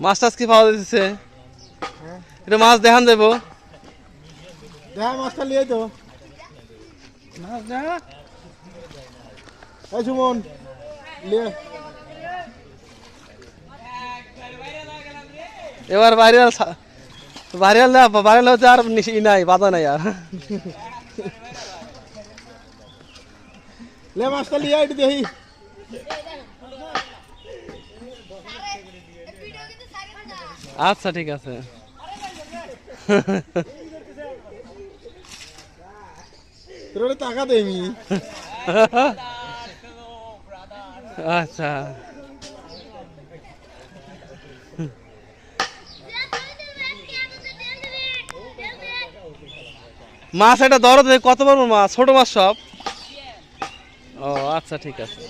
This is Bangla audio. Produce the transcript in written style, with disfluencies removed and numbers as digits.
মাছ টাছ কি পাওয়া যাচ্ছে? এটা মাছ দেখান দেবো। দেখা মাছটা নিয়ে তো মাছ দেখা। এই সুমন নিয়ে এবার ভাইরাল ভাইরাল না, ভাইরাল হচ্ছে আর নাই, বাধা নাই আর। লে মাছটা নিয়ে একটু দেখি। আচ্ছা ঠিক আছে। তোর টাকা দেমি। আচ্ছা মাছ এটা দরদ কত বড় মাছ? ছোট মাছ সব? ও আচ্ছা ঠিক আছে।